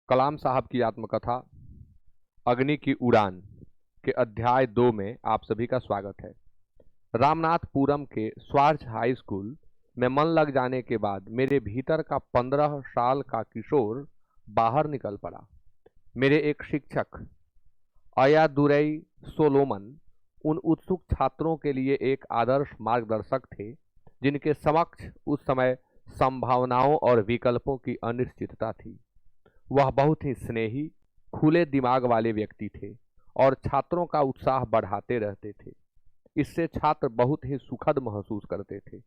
कलाम साहब की आत्मकथा अग्नि की उड़ान के अध्याय 2 में आप सभी का स्वागत है। रामनाथपुरम के स्वार्थ हाई स्कूल में मन लग जाने के बाद मेरे भीतर का 15 साल का किशोर बाहर निकल पड़ा। मेरे एक शिक्षक अय्यादुरई सोलोमन उन उत्सुक छात्रों के लिए एक आदर्श मार्गदर्शक थे जिनके समक्ष उस समय संभावनाओं और विकल्पों की अनिश्चितता थी। वह बहुत ही स्नेही, खुले दिमाग वाले व्यक्ति थे और छात्रों का उत्साह बढ़ाते रहते थे। इससे छात्र बहुत ही सुखद महसूस करते थे।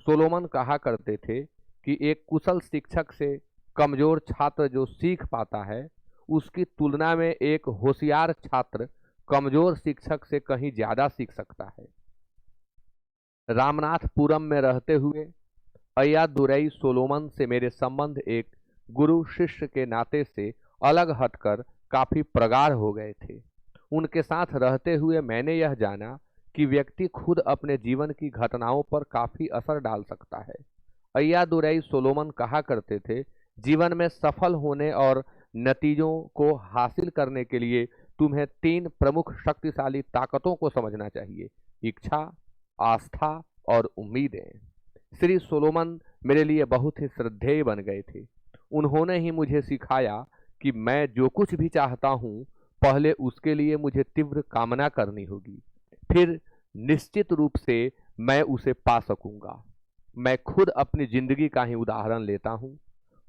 सोलोमन कहा करते थे कि एक कुशल शिक्षक से कमजोर छात्र जो सीख पाता है, उसकी तुलना में एक होशियार छात्र कमजोर शिक्षक से कहीं ज्यादा सीख सकता है। रामनाथपुरम में रहते हुए अय्यादुरई सोलोमन से मेरे संबंध एक गुरु शिष्य के नाते से अलग हटकर काफी प्रगाढ़ हो गए थे। उनके साथ रहते हुए मैंने यह जाना कि व्यक्ति खुद अपने जीवन की घटनाओं पर काफी असर डाल सकता है। अय्यादुरई सोलोमन कहा करते थे, जीवन में सफल होने और नतीजों को हासिल करने के लिए तुम्हें 3 प्रमुख शक्तिशाली ताकतों को समझना चाहिए: इच्छा, आस्था और उम्मीदें। श्री सोलोमन मेरे लिए बहुत ही श्रद्धेय बन गए थे। उन्होंने ही मुझे सिखाया कि मैं जो कुछ भी चाहता हूँ, पहले उसके लिए मुझे तीव्र कामना करनी होगी, फिर निश्चित रूप से मैं उसे पा सकूंगा। मैं खुद अपनी जिंदगी का ही उदाहरण लेता हूँ।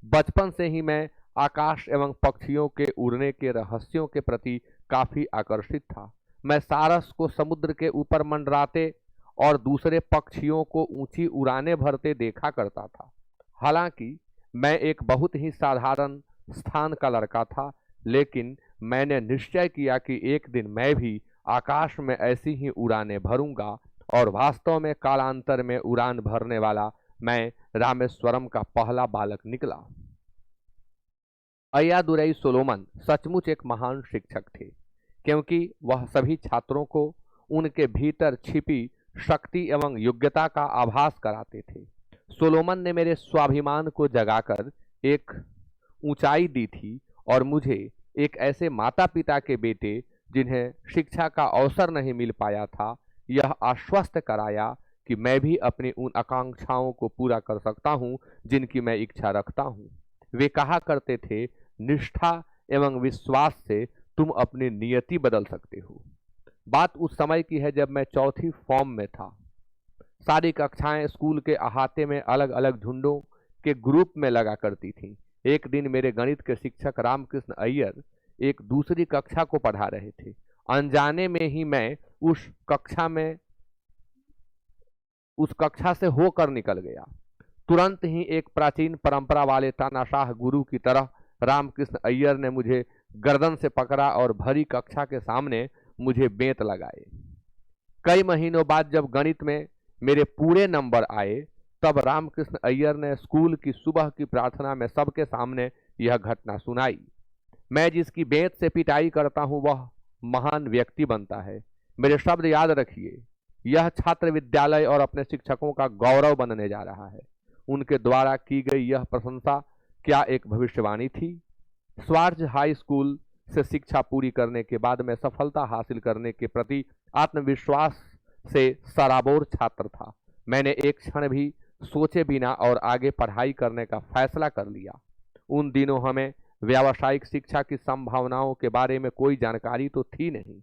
बचपन से ही मैं आकाश एवं पक्षियों के उड़ने के रहस्यों के प्रति काफी आकर्षित था। मैं सारस को समुद्र के ऊपर मंडराते और दूसरे पक्षियों को ऊंची उड़ानें भरते देखा करता था। हालांकि मैं एक बहुत ही साधारण स्थान का लड़का था, लेकिन मैंने निश्चय किया कि एक दिन मैं भी आकाश में ऐसी ही उड़ानें भरूंगा और वास्तव में कालांतर में उड़ान भरने वाला मैं रामेश्वरम का पहला बालक निकला। अय्यादुरई सोलोमन सचमुच एक महान शिक्षक थे, क्योंकि वह सभी छात्रों को उनके भीतर छिपी शक्ति एवं योग्यता का आभास कराते थे। सोलोमन ने मेरे स्वाभिमान को जगाकर एक ऊंचाई दी थी और मुझे एक ऐसे माता पिता के बेटे जिन्हें शिक्षा का अवसर नहीं मिल पाया था, यह आश्वस्त कराया कि मैं भी अपनी उन आकांक्षाओं को पूरा कर सकता हूं जिनकी मैं इच्छा रखता हूं। वे कहा करते थे, निष्ठा एवं विश्वास से तुम अपनी नियति बदल सकते हो। बात उस समय की है जब मैं चौथी फॉर्म में था। सारी कक्षाएं स्कूल के अहाते में अलग अलग झुंडों के ग्रुप में लगा करती थीं। एक दिन मेरे गणित के शिक्षक रामकृष्ण अय्यर एक दूसरी कक्षा को पढ़ा रहे थे। अनजाने में ही मैं उस कक्षा से होकर निकल गया। तुरंत ही एक प्राचीन परंपरा वाले तानाशाह गुरु की तरह रामकृष्ण अय्यर ने मुझे गर्दन से पकड़ा और भरी कक्षा के सामने मुझे बेंत लगाए। कई महीनों बाद जब गणित में मेरे पूरे नंबर आए, तब रामकृष्ण अय्यर ने स्कूल की सुबह की प्रार्थना में सबके सामने यह घटना सुनाई। मैं जिसकी बेंत से पिटाई करता हूं, वह महान व्यक्ति बनता है। मेरे शब्द याद रखिए, यह छात्र विद्यालय और अपने शिक्षकों का गौरव बनने जा रहा है। उनके द्वारा की गई यह प्रशंसा क्या एक भविष्यवाणी थी? स्वार्थ हाई स्कूल से शिक्षा पूरी करने के बाद मैं सफलता हासिल करने के प्रति आत्मविश्वास से सराबोर छात्र था। मैंने एक क्षण भी सोचे बिना और आगे पढ़ाई करने का फैसला कर लिया। उन दिनों हमें व्यावसायिक शिक्षा की संभावनाओं के बारे में कोई जानकारी तो थी नहीं।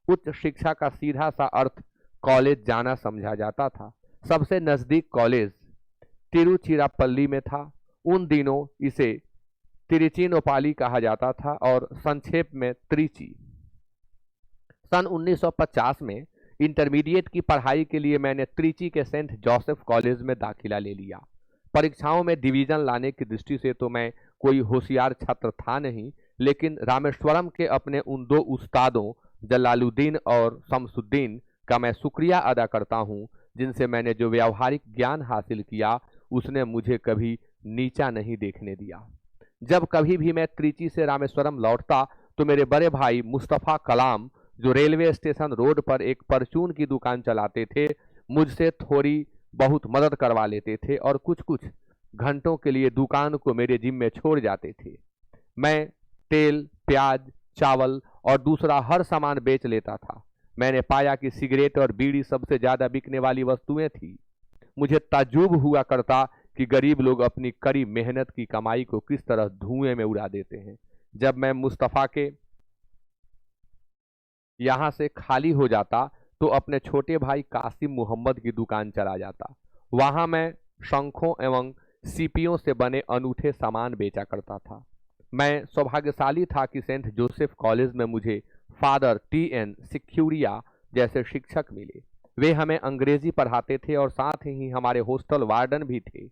उच्च शिक्षा का सीधा सा अर्थ कॉलेज जाना समझा जाता था। सबसे नजदीक कॉलेज तिरुचिरापल्ली में था। उन दिनों इसे तिरुचिनोपाली कहा जाता था और संक्षेप में त्रिची। सन 1950 में इंटरमीडिएट की पढ़ाई के लिए मैंने त्रिची के सेंट जोसेफ कॉलेज में दाखिला ले लिया। परीक्षाओं में डिवीजन लाने की दृष्टि से तो मैं कोई होशियार छात्र था नहीं, लेकिन रामेश्वरम के अपने उन 2 उस्तादों जलालुद्दीन और शमसुद्दीन का मैं शुक्रिया अदा करता हूं, जिनसे मैंने जो व्यावहारिक ज्ञान हासिल किया उसने मुझे कभी नीचा नहीं देखने दिया। जब कभी भी मैं त्रिची से रामेश्वरम लौटता तो मेरे बड़े भाई मुस्तफा कलाम, जो रेलवे स्टेशन रोड पर एक परचून की दुकान चलाते थे, मुझसे थोड़ी बहुत मदद करवा लेते थे और कुछ कुछ घंटों के लिए दुकान को मेरे जिम्मे छोड़ जाते थे। मैं तेल, प्याज, चावल और दूसरा हर सामान बेच लेता था। मैंने पाया कि सिगरेट और बीड़ी सबसे ज्यादा बिकने वाली वस्तुएं थी। मुझे ताज्जुब हुआ करता कि गरीब लोग अपनी कड़ी मेहनत की कमाई को किस तरह धुएं में उड़ा देते हैं। जब मैं मुस्तफा के यहाँ से खाली हो जाता तो अपने छोटे भाई कासिम मोहम्मद की दुकान चला जाता। वहां मैं शंखों एवं सीपियों से बने अनूठे सामान बेचा करता था। मैं सौभाग्यशाली था कि सेंट जोसेफ कॉलेज में मुझे फादर टी.एन. सिक्यूरिया जैसे शिक्षक मिले। वे हमें अंग्रेजी पढ़ाते थे और साथ ही हमारे हॉस्टल वार्डन भी थे।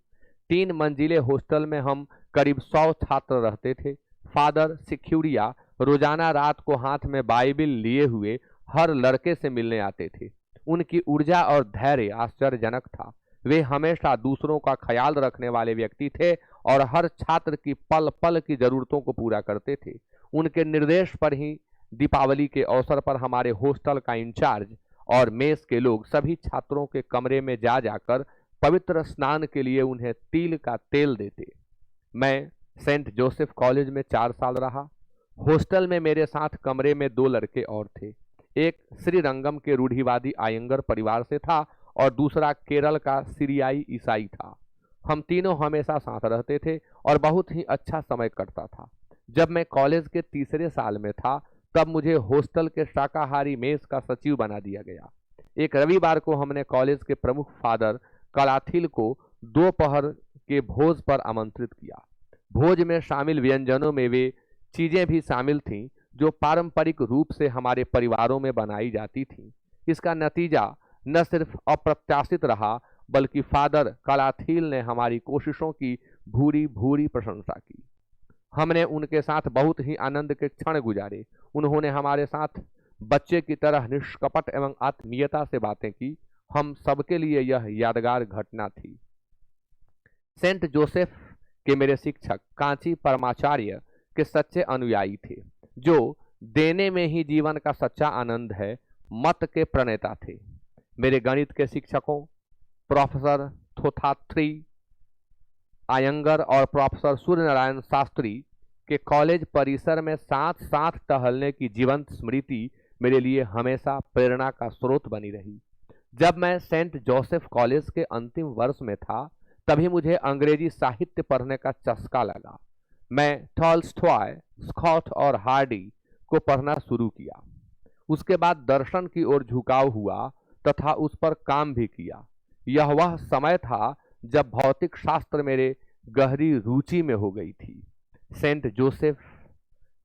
3 मंजिले हॉस्टल में हम करीब 100 छात्र रहते थे। फादर सिक्यूरिया रोजाना रात को हाथ में बाइबिल लिए हुए हर लड़के से मिलने आते थे। उनकी ऊर्जा और धैर्य आश्चर्यजनक था। वे हमेशा दूसरों का ख्याल रखने वाले व्यक्ति थे और हर छात्र की पल पल की जरूरतों को पूरा करते थे। उनके निर्देश पर ही दीपावली के अवसर पर हमारे हॉस्टल का इंचार्ज और मेस के लोग सभी छात्रों के कमरे में जा जाकर पवित्र स्नान के लिए उन्हें तिल का तेल देते। मैं सेंट जोसेफ कॉलेज में 4 साल रहा। हॉस्टल में मेरे साथ कमरे में 2 लड़के और थे। एक श्रीरंगम के रूढ़िवादी आयंगर परिवार से था और दूसरा केरल का सीरियाई ईसाई था। हम तीनों हमेशा साथ रहते थे और बहुत ही अच्छा समय कटता था। जब मैं कॉलेज के तीसरे साल में था तब मुझे हॉस्टल के शाकाहारी मेस का सचिव बना दिया गया। एक रविवार को हमने कॉलेज के प्रमुख फादर कलाथिल को दोपहर के भोज पर आमंत्रित किया। भोज में शामिल व्यंजनों में वे चीजें भी शामिल थीं जो पारंपरिक रूप से हमारे परिवारों में बनाई जाती थीं। इसका नतीजा न सिर्फ अप्रत्याशित रहा बल्कि फादर कलाथिल ने हमारी कोशिशों की भूरी भूरी प्रशंसा की। हमने उनके साथ बहुत ही आनंद के क्षण गुजारे। उन्होंने हमारे साथ बच्चे की तरह निष्कपट एवं आत्मीयता से बातें की। हम सबके लिए यह यादगार घटना थी। सेंट जोसेफ के मेरे शिक्षक कांची परमाचार्य के सच्चे अनुयायी थे, जो देने में ही जीवन का सच्चा आनंद है मत के प्रणेता थे। मेरे गणित के शिक्षकों प्रोफेसर थोथाथ्री आयंगर और प्रोफेसर सूर्यनारायण शास्त्री के कॉलेज परिसर में साथ साथ टहलने की जीवंत स्मृति मेरे लिए हमेशा प्रेरणा का स्रोत बनी रही। जब मैं सेंट जोसेफ कॉलेज के अंतिम वर्ष में था तभी मुझे अंग्रेजी साहित्य पढ़ने का चस्का लगा। मैं टॉल्स्टॉय, स्कॉट और हार्डी को पढ़ना शुरू किया। उसके बाद दर्शन की ओर झुकाव हुआ तथा उस पर काम भी किया। यह वह समय था जब भौतिक शास्त्र मेरे गहरी रुचि में हो गई थी। सेंट जोसेफ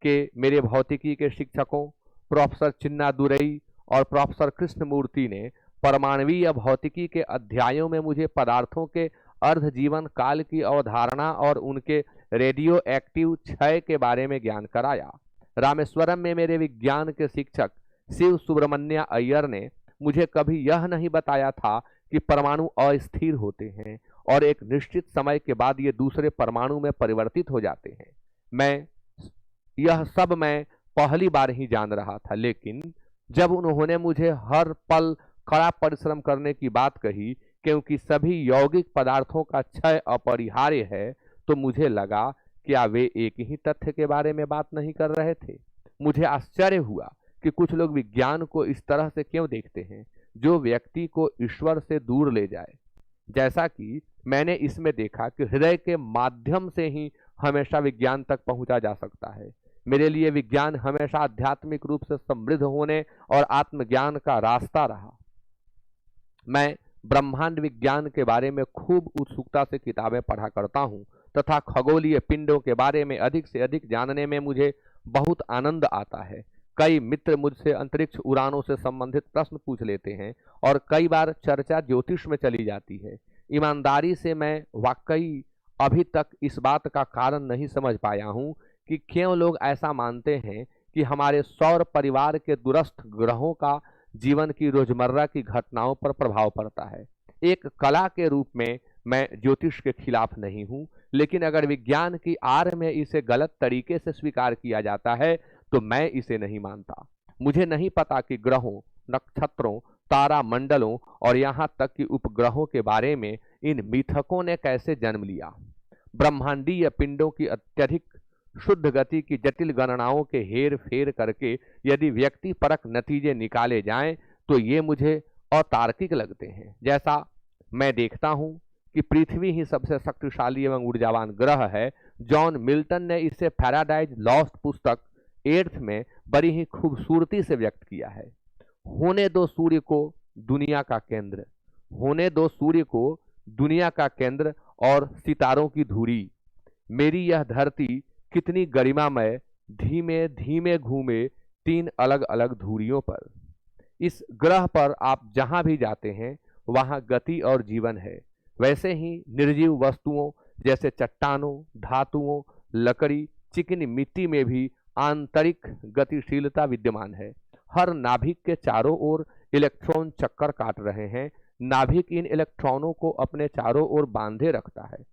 के मेरे भौतिकी के शिक्षकों प्रोफेसर चिन्नादुरई और प्रोफेसर कृष्णमूर्ति ने परमाणवीय भौतिकी के अध्यायों में मुझे पदार्थों के अर्ध जीवन काल की अवधारणा और उनके रेडियो एक्टिव क्षय के बारे में ज्ञान कराया। रामेश्वरम में मेरे विज्ञान के शिक्षक शिव सुब्रमण्य अय्यर ने मुझे कभी यह नहीं बताया था कि परमाणु अस्थिर होते हैं और एक निश्चित समय के बाद ये दूसरे परमाणु में परिवर्तित हो जाते हैं। यह सब मैं पहली बार ही जान रहा था, लेकिन जब उन्होंने मुझे हर पल कड़ा परिश्रम करने की बात कही क्योंकि सभी यौगिक पदार्थों का क्षय अपरिहार्य है, तो मुझे लगा क्या वे एक ही तथ्य के बारे में बात नहीं कर रहे थे। मुझे आश्चर्य हुआ कि कुछ लोग विज्ञान को इस तरह से क्यों देखते हैं जो व्यक्ति को ईश्वर से दूर ले जाए, जैसा कि मैंने इसमें देखा कि हृदय के माध्यम से ही हमेशा विज्ञान तक पहुंचा जा सकता है। मेरे लिए विज्ञान हमेशा आध्यात्मिक रूप से समृद्ध होने और आत्मज्ञान का रास्ता रहा। मैं ब्रह्मांड विज्ञान के बारे में खूब उत्सुकता से किताबें पढ़ा करता हूँ तथा खगोलीय पिंडों के बारे में अधिक से अधिक जानने में मुझे बहुत आनंद आता है। कई मित्र मुझसे अंतरिक्ष उड़ानों से संबंधित प्रश्न पूछ लेते हैं और कई बार चर्चा ज्योतिष में चली जाती है। ईमानदारी से मैं वाकई अभी तक इस बात का कारण नहीं समझ पाया हूँ कि क्यों लोग ऐसा मानते हैं कि हमारे सौर परिवार के दूरस्थ ग्रहों का जीवन की रोजमर्रा की घटनाओं पर प्रभाव पड़ता है। एक कला के रूप में मैं ज्योतिष के खिलाफ नहीं हूँ, लेकिन अगर विज्ञान की आड़ में इसे गलत तरीके से स्वीकार किया जाता है तो मैं इसे नहीं मानता। मुझे नहीं पता कि ग्रहों, नक्षत्रों, तारा मंडलों और यहाँ तक कि उपग्रहों के बारे में इन मिथकों ने कैसे जन्म लिया। ब्रह्मांडीय पिंडों की अत्यधिक शुद्ध गति की जटिल गणनाओं के हेर फेर करके यदि व्यक्ति परक नतीजे निकाले जाएं तो ये मुझे अतार्किक लगते हैं। जैसा मैं देखता हूं कि पृथ्वी ही सबसे शक्तिशाली एवं ऊर्जावान ग्रह है, जॉन मिल्टन ने इसे पैराडाइज लॉस्ट पुस्तक 8th में बड़ी ही खूबसूरती से व्यक्त किया है। होने दो सूर्य को दुनिया का केंद्र, होने दो सूर्य को दुनिया का केंद्र और सितारों की धुरी। मेरी यह धरती कितनी गरिमामय धीमे धीमे घूमे 3 अलग अलग धुरियों पर। इस ग्रह पर आप जहां भी जाते हैं वहां गति और जीवन है। वैसे ही निर्जीव वस्तुओं जैसे चट्टानों, धातुओं, लकड़ी, चिकनी मिट्टी में भी आंतरिक गतिशीलता विद्यमान है। हर नाभिक के चारों ओर इलेक्ट्रॉन चक्कर काट रहे हैं। नाभिक इन इलेक्ट्रॉनों को अपने चारों ओर बांधे रखता है।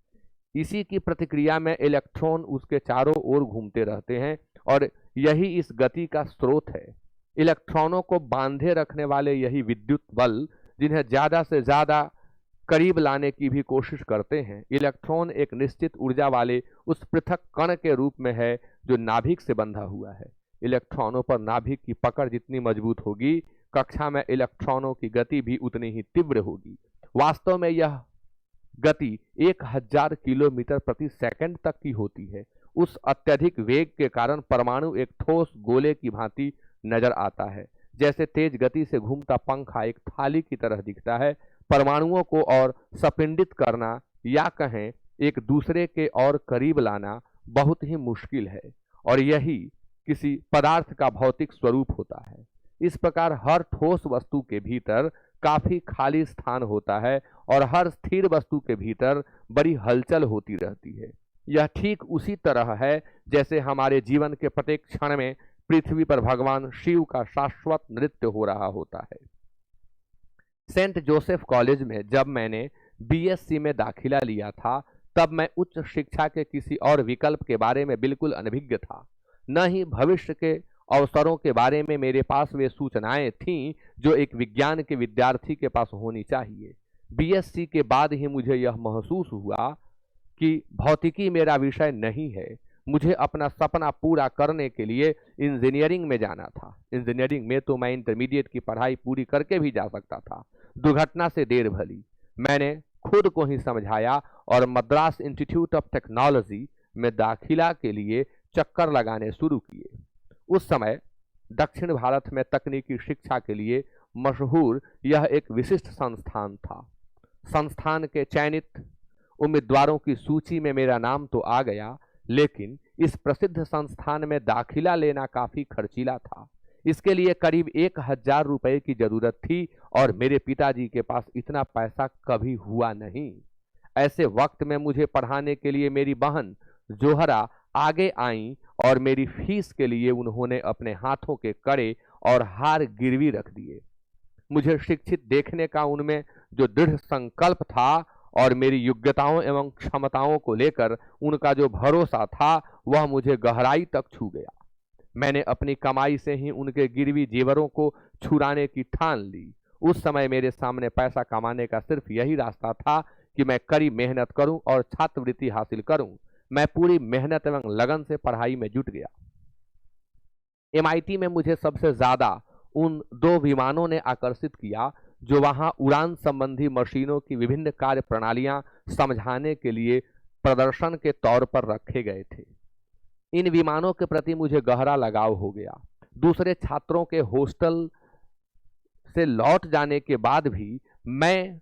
इसी की प्रतिक्रिया में इलेक्ट्रॉन उसके चारों ओर घूमते रहते हैं और यही इस गति का स्रोत है। इलेक्ट्रॉनों को बांधे रखने वाले यही विद्युत बल जिन्हें ज्यादा से ज्यादा करीब लाने की भी कोशिश करते हैं। इलेक्ट्रॉन एक निश्चित ऊर्जा वाले उस पृथक कण के रूप में है जो नाभिक से बंधा हुआ है। इलेक्ट्रॉनों पर नाभिक की पकड़ जितनी मजबूत होगी, कक्षा में इलेक्ट्रॉनों की गति भी उतनी ही तीव्र होगी। वास्तव में यह गति 1000 किलोमीटर प्रति सेकंड तक की होती है। उस अत्यधिक वेग के कारण परमाणु एक ठोस गोले की भांति नजर आता है। जैसे तेज गति से घूमता पंखा एक थाली की तरह दिखता है। परमाणुओं को और सपिंडित करना या कहें एक दूसरे के और करीब लाना बहुत ही मुश्किल है और यही किसी पदार्थ का भौतिक स्वरूप होता है। इस प्रकार हर ठोस वस्तु के भीतर काफी खाली स्थान होता है और हर स्थिर वस्तु के भीतर बड़ी हलचल होती रहती है। यह ठीक उसी तरह है जैसे हमारे जीवन के प्रत्येक क्षण में पृथ्वी पर भगवान शिव का शाश्वत नृत्य हो रहा होता है। सेंट जोसेफ कॉलेज में जब मैंने बीएससी में दाखिला लिया था तब मैं उच्च शिक्षा के किसी और विकल्प के बारे में बिल्कुल अनभिज्ञ था। न ही भविष्य के अवसरों के बारे में मेरे पास वे सूचनाएं थीं जो एक विज्ञान के विद्यार्थी के पास होनी चाहिए। बीएससी के बाद ही मुझे यह महसूस हुआ कि भौतिकी मेरा विषय नहीं है। मुझे अपना सपना पूरा करने के लिए इंजीनियरिंग में जाना था। इंजीनियरिंग में तो मैं इंटरमीडिएट की पढ़ाई पूरी करके भी जा सकता था। दुर्घटना से देर भली मैंने खुद को ही समझाया और मद्रास इंस्टीट्यूट ऑफ टेक्नोलॉजी में दाखिला के लिए चक्कर लगाने शुरू किए। उस समय दक्षिण भारत में तकनीकी शिक्षा के लिए मशहूर यह एक विशिष्ट संस्थान था। संस्थान के चयनित उम्मीदवारों की सूची में मेरा नाम तो आ गया, लेकिन इस प्रसिद्ध संस्थान में दाखिला लेना काफी खर्चीला था। इसके लिए करीब 1000 रुपए की जरूरत थी और मेरे पिताजी के पास इतना पैसा कभी हुआ नहीं। ऐसे वक्त में मुझे पढ़ाने के लिए मेरी बहन जोहरा आगे आई और मेरी फीस के लिए उन्होंने अपने हाथों के कड़े और हार गिरवी रख दिए। मुझे शिक्षित देखने का उनमें जो दृढ़ संकल्प था और मेरी योग्यताओं एवं क्षमताओं को लेकर उनका जो भरोसा था वह मुझे गहराई तक छू गया। मैंने अपनी कमाई से ही उनके गिरवी जेवरों को छुड़ाने की ठान ली। उस समय मेरे सामने पैसा कमाने का सिर्फ यही रास्ता था कि मैं कड़ी मेहनत करूं और छात्रवृत्ति हासिल करूं। मैं पूरी मेहनत एवं लगन से पढ़ाई में जुट गया। एमआईटी में मुझे सबसे ज्यादा उन 2 विमानों ने आकर्षित किया जो वहां उड़ान संबंधी मशीनों की विभिन्न कार्य प्रणालियां समझाने के लिए प्रदर्शन के तौर पर रखे गए थे। इन विमानों के प्रति मुझे गहरा लगाव हो गया। दूसरे छात्रों के हॉस्टल से लौट जाने के बाद भी मैं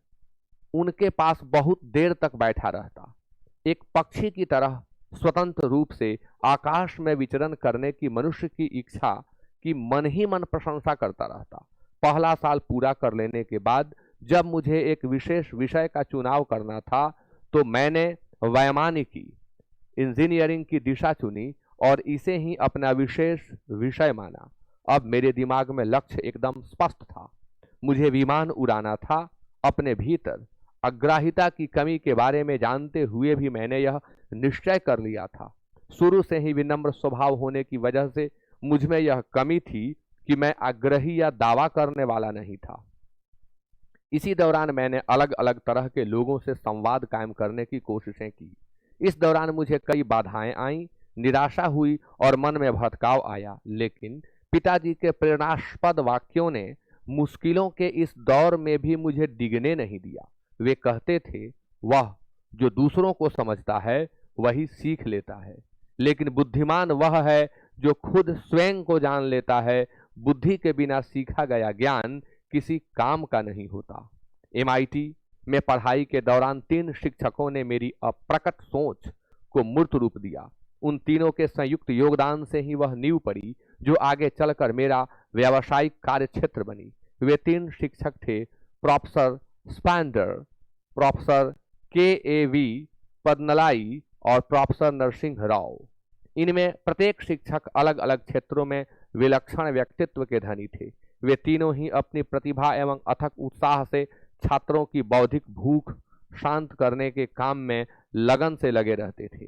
उनके पास बहुत देर तक बैठा रहता। एक पक्षी की तरह स्वतंत्र रूप से आकाश में विचरण करने की मनुष्य की इच्छा की मन ही मन प्रशंसा करता रहता। पहला साल पूरा कर लेने के बाद जब मुझे एक विशेष विषय का चुनाव करना था तो मैंने वैमानिकी इंजीनियरिंग की दिशा चुनी और इसे ही अपना विशेष विषय माना। अब मेरे दिमाग में लक्ष्य एकदम स्पष्ट था। मुझे विमान उड़ाना था। अपने भीतर अग्राहिता की कमी के बारे में जानते हुए भी मैंने यह निश्चय कर लिया था। शुरू से ही विनम्र स्वभाव होने की वजह से मुझ में यह कमी थी कि मैं आग्रही या दावा करने वाला नहीं था। इसी दौरान मैंने अलग अलग तरह के लोगों से संवाद कायम करने की कोशिशें की। इस दौरान मुझे कई बाधाएं आईं। निराशा हुई और मन में भटकाव आया। लेकिन पिताजी के प्रेरणास्पद वाक्यों ने मुश्किलों के इस दौर में भी मुझे डिगने नहीं दिया। वे कहते थे, वह जो दूसरों को समझता है वही सीख लेता है, लेकिन बुद्धिमान वह है जो खुद स्वयं को जान लेता है। बुद्धि के बिना सीखा गया ज्ञान किसी काम का नहीं होता। MIT में पढ़ाई के दौरान 3 शिक्षकों ने मेरी अप्रकट सोच को मूर्त रूप दिया। उन तीनों के संयुक्त योगदान से ही वह नींव पड़ी जो आगे चलकर मेरा व्यावसायिक कार्यक्षेत्र बनी। वे 3 शिक्षक थे, प्रोफेसर स्पैंडर, प्रोफेसर KAV पद्मलाई और प्रोफेसर नरसिंह राव। इनमें प्रत्येक शिक्षक अलग अलग क्षेत्रों में विलक्षण व्यक्तित्व के धनी थे। वे तीनों ही अपनी प्रतिभा एवं अथक उत्साह से छात्रों की बौद्धिक भूख शांत करने के काम में लगन से लगे रहते थे।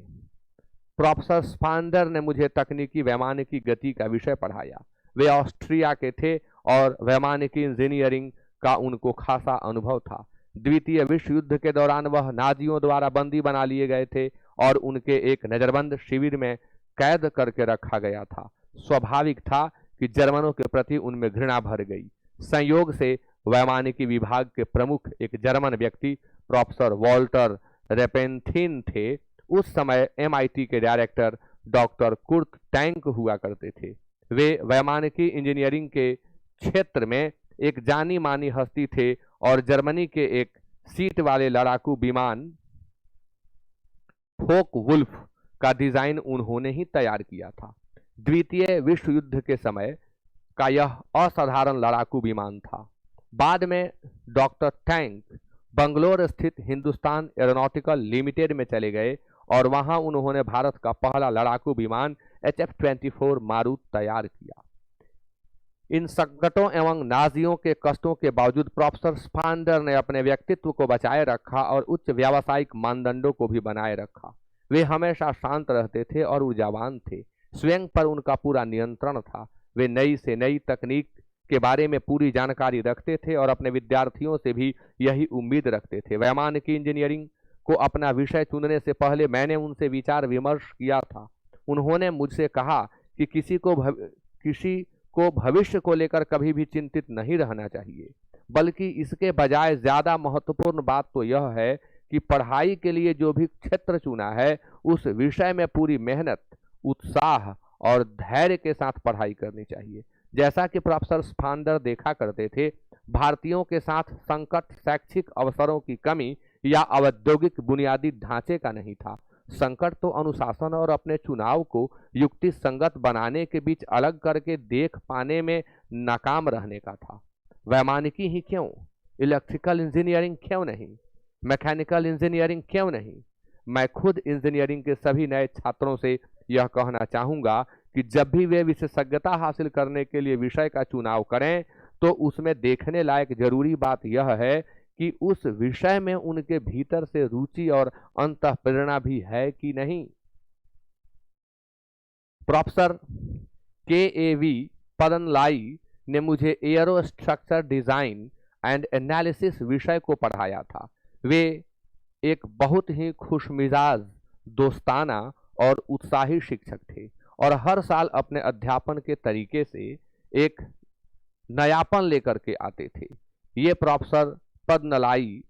प्रोफेसर स्पांडर ने मुझे तकनीकी वैमानिकी गति का विषय पढ़ाया। वे ऑस्ट्रिया के थे और वैमानिकी इंजीनियरिंग का उनको खासा अनुभव था। द्वितीय विश्व युद्ध के दौरान वह नाजियों द्वारा बंदी बना लिए गए थे और उनके एक नजरबंद शिविर में कैद करके रखा गया था। स्वाभाविक था कि जर्मनों के प्रति उनमें घृणा भर गई। संयोग से वैमानिकी विभाग के प्रमुख एक जर्मन व्यक्ति प्रोफेसर वॉल्टर रेपेंथिन थे। उस समय MIT के डायरेक्टर डॉक्टर कुर्ट टैंक हुआ करते थे। वे वैमानिकी इंजीनियरिंग के क्षेत्र में एक जानी मानी हस्ती थे और जर्मनी के एक सीट वाले लड़ाकू विमान फोक वुल्फ का डिजाइन उन्होंने ही तैयार किया था। द्वितीय विश्व युद्ध के समय का यह असाधारण लड़ाकू विमान था। बाद में डॉक्टर टैंक बंगलोर स्थित हिंदुस्तान एरोनॉटिकल लिमिटेड में चले गए और वहां उन्होंने भारत का पहला लड़ाकू विमान HF-24 मारुत तैयार किया। इन संकटों एवं नाजियों के कष्टों के बावजूद प्रोफेसर स्पांडर ने अपने व्यक्तित्व को बचाए रखा और उच्च व्यावसायिक मानदंडों को भी बनाए रखा। वे हमेशा शांत रहते थे और ऊर्जावान थे। स्वयं पर उनका पूरा नियंत्रण था। वे नई से नई तकनीक के बारे में पूरी जानकारी रखते थे और अपने विद्यार्थियों से भी यही उम्मीद रखते थे। वैमानिकी इंजीनियरिंग को अपना विषय चुनने से पहले मैंने उनसे विचार विमर्श किया था। उन्होंने मुझसे कहा कि किसी को भविष्य को लेकर कभी भी चिंतित नहीं रहना चाहिए, बल्कि इसके बजाय ज्यादा महत्वपूर्ण बात तो यह है कि पढ़ाई के लिए जो भी क्षेत्र चुना है उस विषय में पूरी मेहनत, उत्साह और धैर्य के साथ पढ़ाई करनी चाहिए। जैसा कि प्रोफेसर स्पांडर देखा करते थे, भारतीयों के साथ संकट शैक्षिक अवसरों की कमी या औद्योगिक बुनियादी ढांचे का नहीं था। संकट तो अनुशासन और अपने चुनाव को युक्ति संगत बनाने के बीच अलग करके देख पाने में नाकाम रहने का था। वैमानिकी ही क्यों, इलेक्ट्रिकल इंजीनियरिंग क्यों नहीं, मैकेनिकल इंजीनियरिंग क्यों नहीं। मैं खुद इंजीनियरिंग के सभी नए छात्रों से यह कहना चाहूंगा कि जब भी वे विशेषज्ञता हासिल करने के लिए विषय का चुनाव करें तो उसमें देखने लायक जरूरी बात यह है कि उस विषय में उनके भीतर से रुचि और अंतःप्रेरणा भी है कि नहीं। प्रोफेसर KAV पद्मलाई ने एरो एरोस्ट्रक्चर डिजाइन एंड एनालिसिस विषय को पढ़ाया था। वे एक बहुत ही खुशमिजाज, दोस्ताना और उत्साही शिक्षक थे और हर साल अपने अध्यापन के तरीके से एक नयापन लेकर के आते थे। ये प्रोफेसर पद्मलाई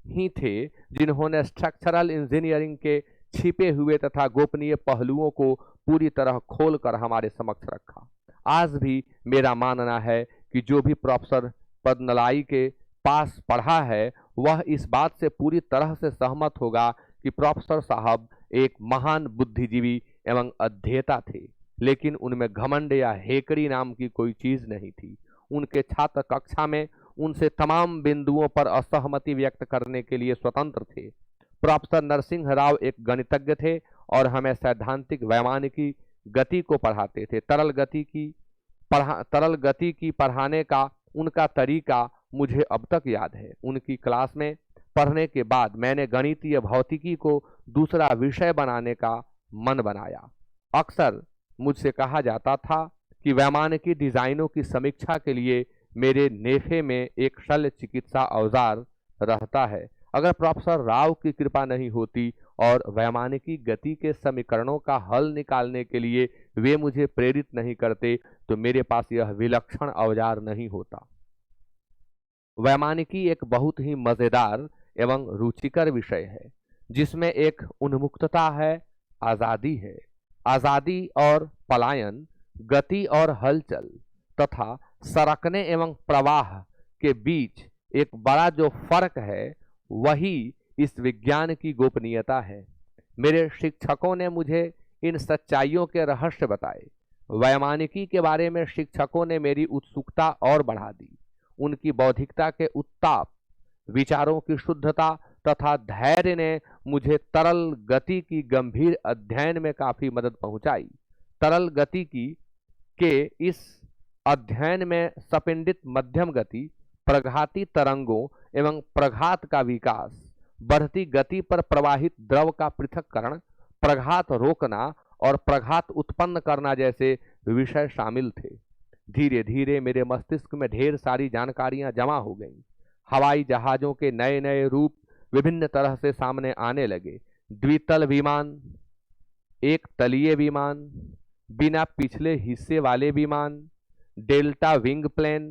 ही थे जिन्होंने स्ट्रक्चरल इंजीनियरिंग के छिपे हुए तथा गोपनीय पहलुओं को पूरी तरह खोलकर हमारे समक्ष रखा। आज भी मेरा मानना है कि जो भी प्रोफेसर पद्मलाई के पास पढ़ा है वह इस बात से पूरी तरह से सहमत होगा कि प्रोफेसर साहब एक महान बुद्धिजीवी एवं अध्येता थे, लेकिन उनमें घमंड या हेकड़ी नाम की कोई चीज नहीं थी। उनके छात्र कक्षा में उनसे तमाम बिंदुओं पर असहमति व्यक्त करने के लिए स्वतंत्र थे। प्रोफेसर नरसिंह राव एक गणितज्ञ थे और हमें सैद्धांतिक वैमानिकी गति को पढ़ाते थे। तरल गति की पढ़ाने का उनका तरीका मुझे अब तक याद है। उनकी क्लास में पढ़ने के बाद मैंने गणितीय भौतिकी को दूसरा विषय बनाने का मन बनाया। अक्सर मुझसे कहा जाता था कि वैमानिकी डिजाइनों की समीक्षा के लिए मेरे नेफे में एक शल्य चिकित्सा औजार रहता है। अगर प्रोफेसर राव की कृपा नहीं होती और वैमानिकी गति के समीकरणों का हल निकालने के लिए वे मुझे प्रेरित नहीं करते तो मेरे पास यह विलक्षण औजार नहीं होता। वैमानिकी एक बहुत ही मजेदार एवं रुचिकर विषय है जिसमें एक उन्मुक्तता है, आजादी है। आजादी और पलायन, गति और हलचल तथा सरकने एवं प्रवाह के बीच एक बड़ा जो फर्क है वही इस विज्ञान की गोपनीयता है। मेरे शिक्षकों ने मुझे इन सच्चाइयों के रहस्य बताए। वैमानिकी के बारे में शिक्षकों ने मेरी उत्सुकता और बढ़ा दी। उनकी बौद्धिकता के उत्ताप, विचारों की शुद्धता तथा धैर्य ने मुझे तरल गति की गंभीर अध्ययन में काफी मदद पहुंचाई। तरल गति की के इस अध्ययन में सपिंडित मध्यम गति, प्रघाती तरंगों एवं प्रघात का विकास, बढ़ती गति पर प्रवाहित द्रव का पृथक्करण, प्रघात रोकना और प्रघात उत्पन्न करना जैसे विषय शामिल थे। धीरे धीरे मेरे मस्तिष्क में ढेर सारी जानकारियां जमा हो गईं। हवाई जहाजों के नए नए रूप विभिन्न तरह से सामने आने लगे। द्वितल विमान, एक तलीय विमान, बिना पिछले हिस्से वाले विमान, डेल्टा विंग प्लेन,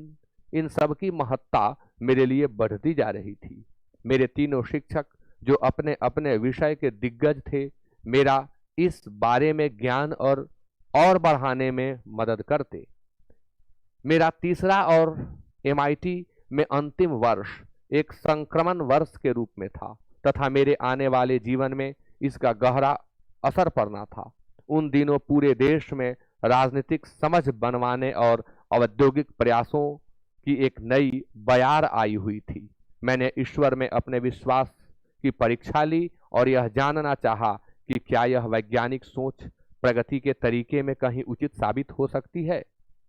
इन सब की महत्ता मेरे लिए बढ़ती जा रही थी। मेरे तीनों शिक्षक जो अपने अपने विषय के दिग्गज थे, मेरा इस बारे में ज्ञान और बढ़ाने में मदद करते। मेरा तीसरा और MIT में अंतिम वर्ष एक संक्रमण वर्ष के रूप में था तथा मेरे आने वाले जीवन में इसका गहरा असर पड़ना था। उन दिनों पूरे देश में राजनीतिक समझ बनवाने और औद्योगिक प्रयासों की एक नई बयार आई हुई थी। मैंने ईश्वर में अपने विश्वास की परीक्षा ली और यह जानना चाहा कि क्या यह वैज्ञानिक सोच प्रगति के तरीके में कहीं उचित साबित हो सकती है।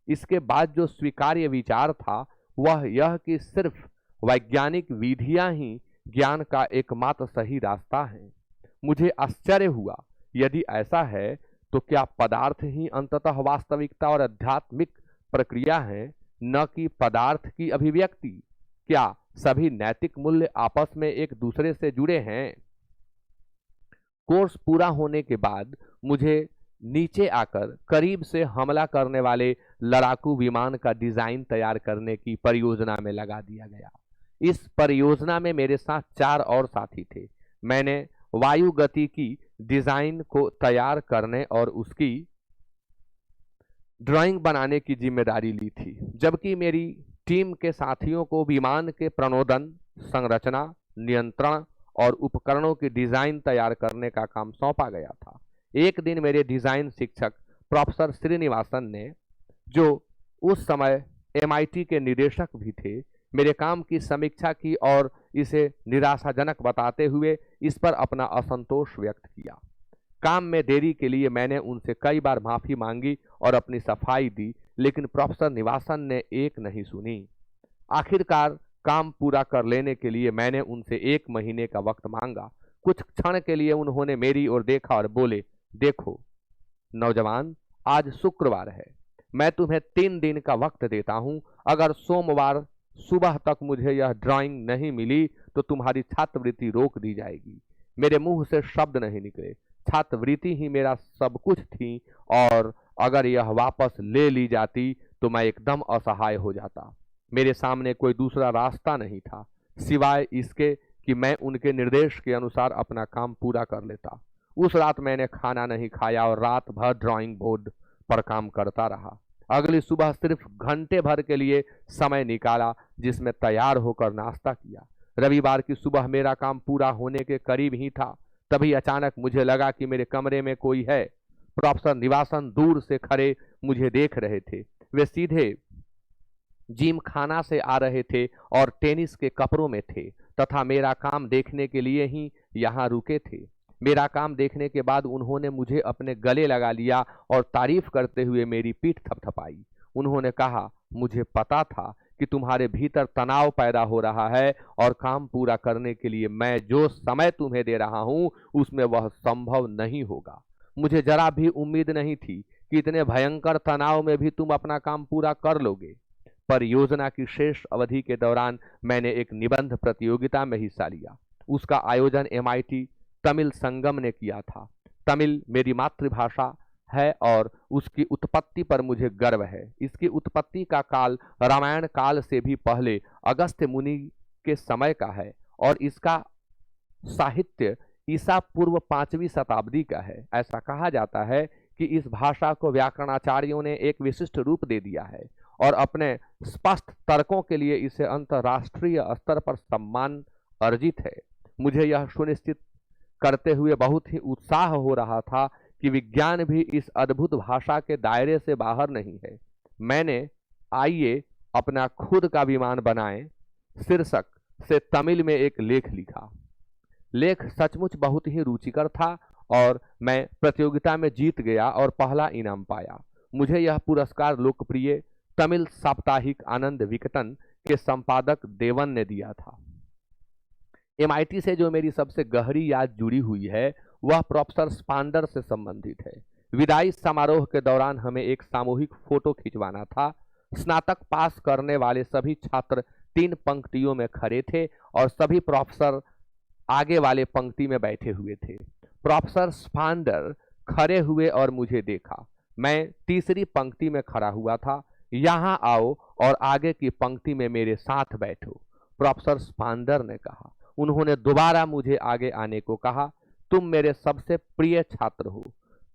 इसके बाद जो स्वीकार्य विचार था वह यह कि सिर्फ वैज्ञानिक विधियां ही ज्ञान का एकमात्र सही रास्ता है। मुझे आश्चर्य हुआ, यदि ऐसा है तो क्या पदार्थ ही अंततः वास्तविकता और आध्यात्मिक प्रक्रिया है, न कि पदार्थ की अभिव्यक्ति? क्या सभी नैतिक मूल्य आपस में एक दूसरे से जुड़े हैं? कोर्स पूरा होने के बाद मुझे नीचे आकर करीब से हमला करने वाले लड़ाकू विमान का डिजाइन तैयार करने की परियोजना में लगा दिया गया। इस परियोजना में मेरे साथ 4 और साथी थे। मैंने वायु गति की डिजाइन को तैयार करने और उसकी ड्राइंग बनाने की जिम्मेदारी ली थी, जबकि मेरी टीम के साथियों को विमान के प्रणोदन, संरचना, नियंत्रण और उपकरणों की डिजाइन तैयार करने का काम सौंपा गया था। एक दिन मेरे डिजाइन शिक्षक प्रोफेसर श्रीनिवासन ने, जो उस समय MIT के निदेशक भी थे, मेरे काम की समीक्षा की और इसे निराशाजनक बताते हुए इस पर अपना असंतोष व्यक्त किया। काम में देरी के लिए मैंने उनसे कई बार माफी मांगी और अपनी सफाई दी, लेकिन प्रोफेसर निवासन ने एक नहीं सुनी। आखिरकार काम पूरा कर लेने के लिए मैंने उनसे 1 महीने का वक्त मांगा। कुछ क्षण के लिए उन्होंने मेरी ओर देखा और बोले, देखो नौजवान, आज शुक्रवार है, मैं तुम्हें 3 दिन का वक्त देता हूं। अगर सोमवार सुबह तक मुझे यह ड्राइंग नहीं मिली तो तुम्हारी छात्रवृत्ति रोक दी जाएगी। मेरे मुंह से शब्द नहीं निकले। छात्रवृत्ति ही मेरा सब कुछ थी और अगर यह वापस ले ली जाती तो मैं एकदम असहाय हो जाता। मेरे सामने कोई दूसरा रास्ता नहीं था सिवाय इसके कि मैं उनके निर्देश के अनुसार अपना काम पूरा कर लेता। उस रात मैंने खाना नहीं खाया और रात भर ड्राइंग बोर्ड पर काम करता रहा। अगली सुबह सिर्फ घंटे भर के लिए समय निकाला जिसमें तैयार होकर नाश्ता किया। रविवार की सुबह मेरा काम पूरा होने के करीब ही था, तभी अचानक मुझे लगा कि मेरे कमरे में कोई है। प्रोफेसर निवासन दूर से खड़े मुझे देख रहे थे। वे सीधे जिम खाना से आ रहे थे और टेनिस के कपड़ों में थे तथा मेरा काम देखने के लिए ही यहाँ रुके थे। मेरा काम देखने के बाद उन्होंने मुझे अपने गले लगा लिया और तारीफ करते हुए मेरी पीठ थपथपाई। उन्होंने कहा, मुझे पता था कि तुम्हारे भीतर तनाव पैदा हो रहा है और काम पूरा करने के लिए मैं जो समय तुम्हें दे रहा हूं उसमें वह संभव नहीं होगा। मुझे जरा भी उम्मीद नहीं थी कि इतने भयंकर तनाव में भी तुम अपना काम पूरा कर लोगे। परियोजना की शेष अवधि के दौरान मैंने एक निबंध प्रतियोगिता में हिस्सा लिया। उसका आयोजन MIT तमिल संगम ने किया था। तमिल मेरी मातृभाषा है और उसकी उत्पत्ति पर मुझे गर्व है। इसकी उत्पत्ति का काल रामायण काल से भी पहले अगस्त्य मुनि के समय का है और इसका साहित्य ईसा पूर्व 5वीं शताब्दी का है। ऐसा कहा जाता है कि इस भाषा को व्याकरणाचार्यों ने एक विशिष्ट रूप दे दिया है और अपने स्पष्ट तर्कों के लिए इसे अंतर्राष्ट्रीय स्तर पर सम्मान अर्जित है। मुझे यह सुनिश्चित करते हुए बहुत ही उत्साह हो रहा था कि विज्ञान भी इस अद्भुत भाषा के दायरे से बाहर नहीं है। मैंने आइए अपना खुद का विमान बनाएं शीर्षक से तमिल में एक लेख लिखा। लेख सचमुच बहुत ही रुचिकर था और मैं प्रतियोगिता में जीत गया और पहला इनाम पाया। मुझे यह पुरस्कार लोकप्रिय तमिल साप्ताहिक आनंद विकटन के संपादक देवन ने दिया था। MIT से जो मेरी सबसे गहरी याद जुड़ी हुई है वह प्रोफेसर स्पांडर से संबंधित है। विदाई समारोह के दौरान हमें एक सामूहिक फोटो खिंचवाना था। स्नातक पास करने वाले सभी छात्र 3 पंक्तियों में खड़े थे और सभी प्रोफेसर आगे वाले पंक्ति में बैठे हुए थे। प्रोफेसर स्पांडर खड़े हुए और मुझे देखा। मैं तीसरी पंक्ति में खड़ा हुआ था। यहाँ आओ और आगे की पंक्ति में मेरे साथ बैठो, प्रोफेसर स्पांडर ने कहा। उन्होंने दोबारा मुझे आगे आने को कहा। तुम मेरे सबसे प्रिय छात्र हो।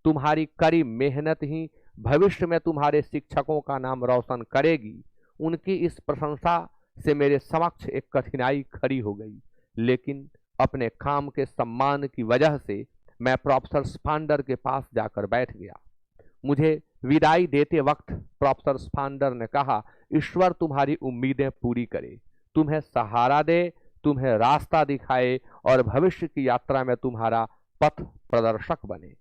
तुम्हारी कड़ी मेहनत ही भविष्य में तुम्हारे शिक्षकों का नाम रोशन करेगी। उनकी इस प्रशंसा से मेरे समक्ष एक कठिनाई खड़ी हो गई, लेकिन अपने काम के सम्मान की वजह से मैं प्रोफेसर स्पांडर के पास जाकर बैठ गया। मुझे विदाई देते वक्त प्रोफेसर स्पांडर ने कहा, ईश्वर तुम्हारी उम्मीदें पूरी करे, तुम्हें सहारा दे, तुम्हें रास्ता दिखाए और भविष्य की यात्रा में तुम्हारा पथ प्रदर्शक बने।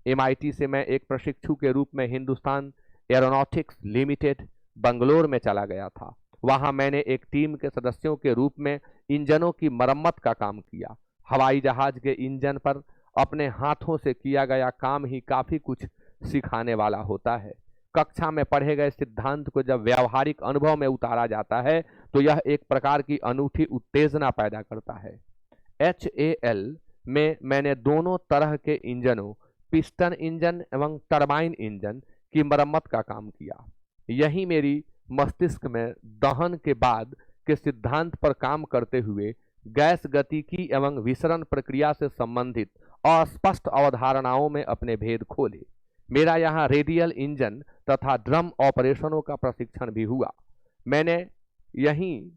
MIT से मैं एक प्रशिक्षु के रूप में हिंदुस्तान एरोनॉटिक्स लिमिटेड बंगलोर में चला गया था। वहां मैंने एक टीम के सदस्यों के रूप में इंजनों की मरम्मत का काम किया। हवाई जहाज के इंजन पर अपने हाथों से किया गया काम ही काफी कुछ सिखाने वाला होता है। कक्षा में पढ़े गए सिद्धांत को जब व्यावहारिक अनुभव में उतारा जाता है तो यह एक प्रकार की अनूठी उत्तेजना पैदा करता है। HAL में मैंने दोनों तरह के इंजनों, पिस्टन इंजन एवं टरबाइन इंजन की मरम्मत का काम किया। यही मेरी मस्तिष्क में दहन के बाद के सिद्धांत पर काम करते हुए गैस गतिकी एवं विसरण प्रक्रिया से संबंधित अस्पष्ट अवधारणाओं में अपने भेद खोले। मेरा यहाँ रेडियल इंजन तथा ड्रम ऑपरेशनों का प्रशिक्षण भी हुआ। मैंने यहीं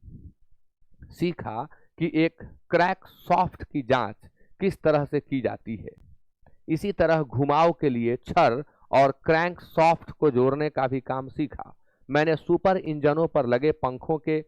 सीखा कि एक क्रैंक शाफ्ट की जांच किस तरह से की जाती है। इसी तरह घुमाव के लिए छड़ और क्रैंक शाफ्ट को जोड़ने का भी काम सीखा। मैंने सुपर इंजनों पर लगे पंखों के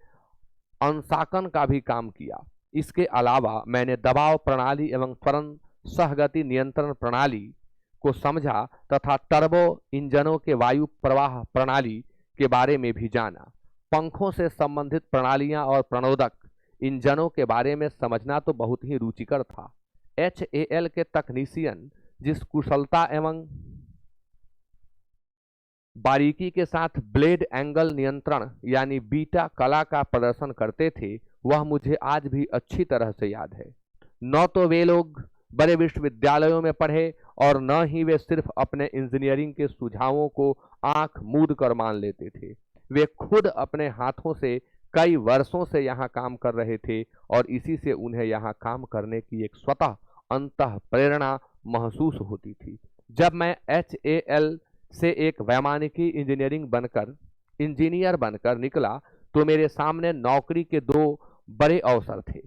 अंशांकन का भी काम किया। इसके अलावा मैंने दबाव प्रणाली एवं त्वरण सहगति नियंत्रण प्रणाली को समझा तथा टर्बो इंजनों के वायु प्रवाह प्रणाली के बारे में भी जाना। पंखों से संबंधित प्रणालियां और प्रणोदक इंजनों के बारे में समझना तो बहुत ही रुचिकर था। HAL के तकनीशियन जिस कुशलता एवं बारीकी के साथ ब्लेड एंगल नियंत्रण यानी बीटा कला का प्रदर्शन करते थे, वह मुझे आज भी अच्छी तरह से याद है। न तो वे लोग बड़े विश्वविद्यालयों में पढ़े और न ही वे सिर्फ अपने इंजीनियरिंग के सुझावों को आंख मूंद कर मान लेते थे। वे खुद अपने हाथों से कई वर्षों से यहाँ काम कर रहे थे और इसी से उन्हें यहाँ काम करने की एक स्वतः अंतः प्रेरणा महसूस होती थी। जब मैं HAL से एक वैमानिकी इंजीनियर बनकर निकला तो मेरे सामने नौकरी के 2 बड़े अवसर थे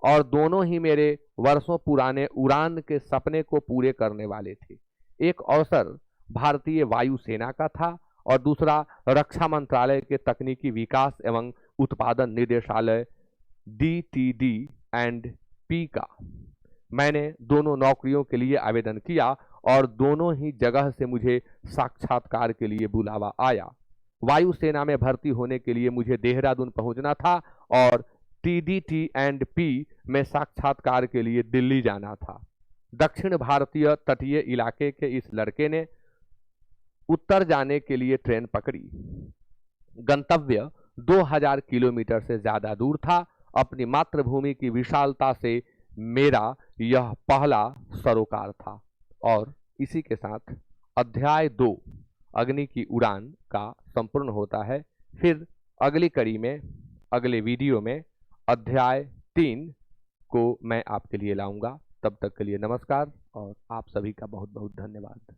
और दोनों ही मेरे वर्षों पुराने उड़ान के सपने को पूरे करने वाले थे। एक अवसर भारतीय वायुसेना का था और दूसरा रक्षा मंत्रालय के तकनीकी विकास एवं उत्पादन निदेशालय DTD&P का। मैंने दोनों नौकरियों के लिए आवेदन किया और दोनों ही जगह से मुझे साक्षात्कार के लिए बुलावा आया। वायुसेना में भर्ती होने के लिए मुझे देहरादून पहुंचना था और TDT&P में साक्षात्कार के लिए दिल्ली जाना था। दक्षिण भारतीय तटीय इलाके के इस लड़के ने उत्तर जाने के लिए ट्रेन पकड़ी। गंतव्य 2000 किलोमीटर से ज्यादा दूर था। अपनी मातृभूमि की विशालता से मेरा यह पहला सरोकार था और इसी के साथ अध्याय 2 अग्नि की उड़ान का संपूर्ण होता है। फिर अगली कड़ी में, अगले वीडियो में अध्याय 3 को मैं आपके लिए लाऊंगा। तब तक के लिए नमस्कार और आप सभी का बहुत बहुत धन्यवाद।